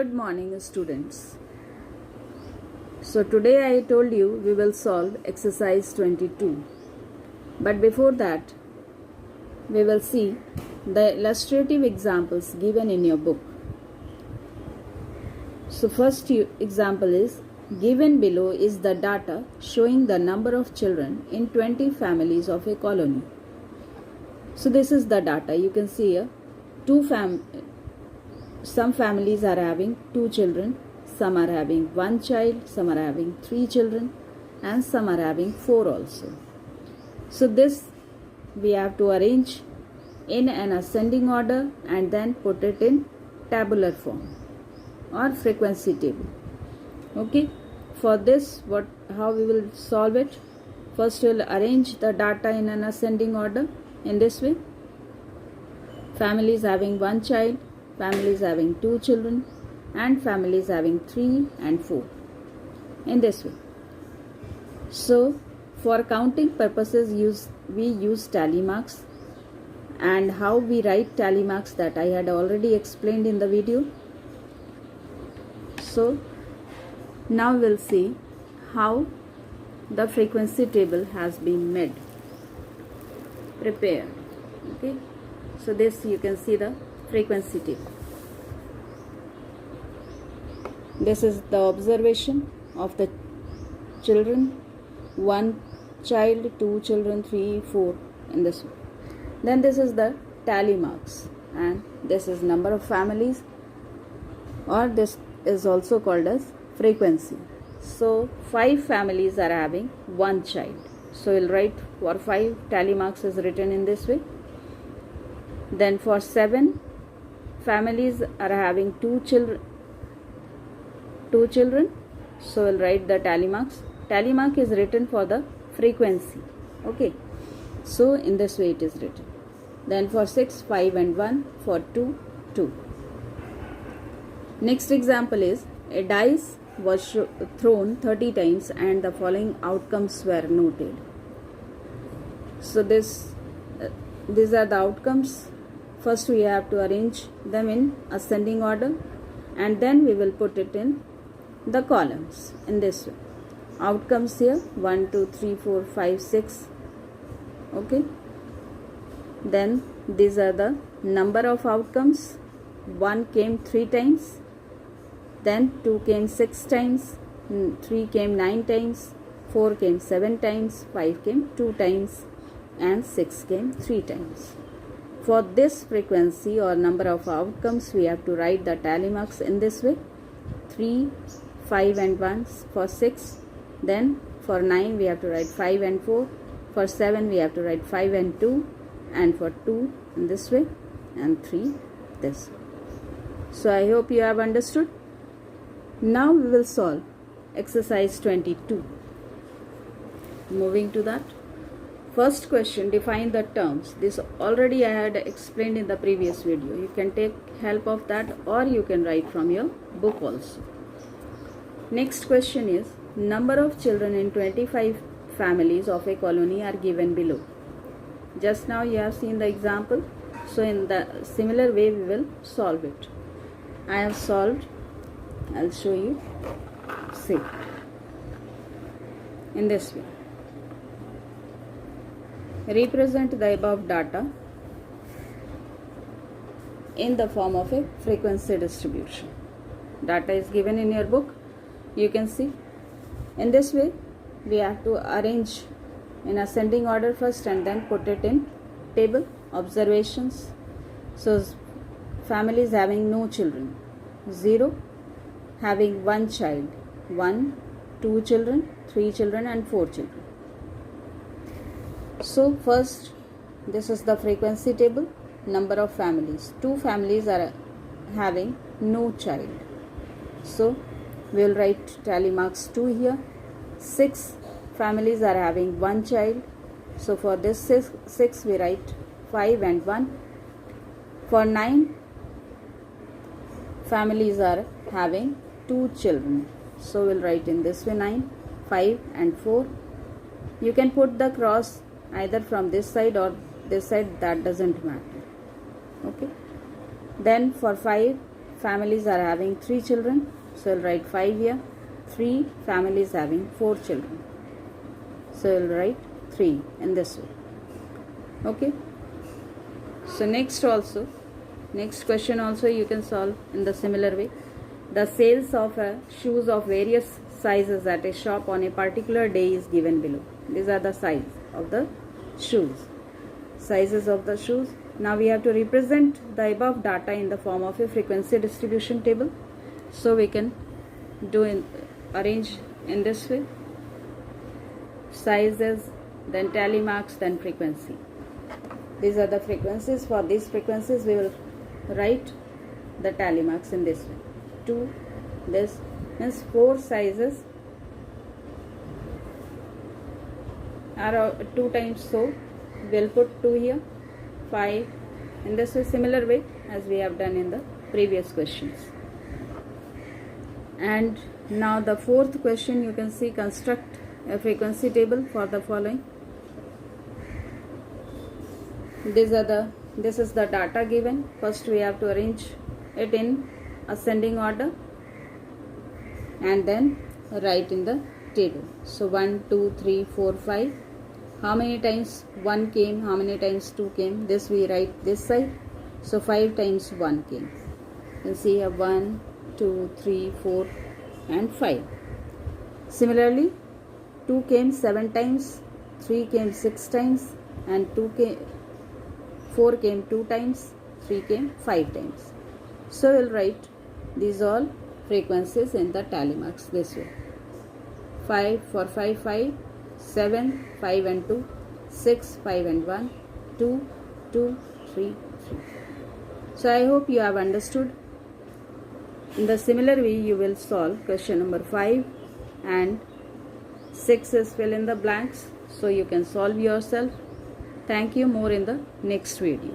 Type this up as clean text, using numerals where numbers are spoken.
Good morning, students. So today I told you we will solve exercise 22. But before that, we will see the illustrative examples given in your book. So first example is, given below is the data showing the number of children in 20 families of a colony. So this is the data. You can see here, some families are having 2 children, some are having 1 child, some are having 3 children, and some are having 4 also. So this we have to arrange in an ascending order and then put it in tabular form or frequency table. Okay, for this how we will solve it? First we will arrange the data in an ascending order in this way. Families having 1 child, families having 2 children, and families having 3 and 4 in this way. So for counting purposes we use tally marks, and how we write tally marks that I had already explained in the video. So now we'll see how the frequency table has been made, prepared. Okay, so this you can see the frequency table. This is the observation of the children, 1 child, 2 children, 3, 4 in this way. Then this is the tally marks, and this is number of families, or this is also called as frequency. So 5 families are having 1 child. So we'll write for 5 tally marks is written in this way. Then for 7 families are having 2 children, so we'll write the tally marks. Tally mark is written for the frequency. Okay, so in this way it is written. Then for 6, 5 and 1, for 2, 2. Next example is, a dice was thrown 30 times and the following outcomes were noted. So these are the outcomes. First we have to arrange them in ascending order, and then we will put it in the columns in this way. Outcomes here 1, 2, 3, 4, 5, 6. Okay, then these are the number of outcomes. 1 came 3 times, then 2 came 6 times, 3 came 9 times, 4 came 7 times, 5 came 2 times, and 6 came 3 times. For this frequency or number of outcomes, we have to write the tally marks in this way. 3, 5 and 1 for 6. Then for 9 we have to write 5 and 4. For 7 we have to write 5 and 2. And for 2 in this way, and 3 this way. So I hope you have understood. Now we will solve exercise 22. Moving to that. First question, define the terms. This already I had explained in the previous video. You can take help of that, or you can write from your book also. Next question is, number of children in 25 families of a colony are given below. Just now you have seen the example. So in the similar way we will solve it. I have solved. I'll show you. See. In this way. Represent the above data in the form of a frequency distribution. Data is given in your book. You can see. In this way, we have to arrange in ascending order first and then put it in table. Observations. So families having no children, 0. Having 1 child, 1, 2 children, 3 children and 4 children. So first, this is the frequency table. Number of families. 2 families are having no child. So we will write tally marks 2 here. 6 families are having 1 child. So for this 6 we write 5 and 1. For 9 families are having 2 children. So we'll write in this way 9, 5 and 4. You can put the cross either from this side or this side, that doesn't matter. Okay. Then for 5 families are having 3 children, so we'll write 5 here. 3 families having 4 children, so we'll write 3 in this way. Okay. So next question also you can solve in the similar way. The sales of shoes of various sizes at a shop on a particular day is given below. These are the size of the shoes. Sizes of the shoes. Now we have to represent the above data in the form of a frequency distribution table. So we can arrange in this way. Sizes, then tally marks, then frequency. These are the frequencies. For these frequencies we will write the tally marks in this way. 2, this means 4 sizes are 2 times, so we'll put 2 here. 5 in this way, similar way as we have done in the previous questions. And now the 4th question, you can see, construct a frequency table for the following. This is the data given. First we have to arrange it in ascending order and then write in the table. So 1, 2, 3, 4, 5. How many times 1 came, how many times 2 came, this we write this side. So 5 times 1 came. You can see here 1, 2, 3, 4 and 5. Similarly 2 came 7 times, 3 came 6 times and 4 came 2 times, 3 came 5 times. So we'll write these all frequencies in the tally marks this way. 5 for 5, 5, 7, 5 and 2, 6, 5 and 1, 2, 2, 3, 3. So I hope you have understood. In the similar way you will solve question number 5 and 6 is fill in the blanks. So you can solve yourself. Thank you. More in the next video.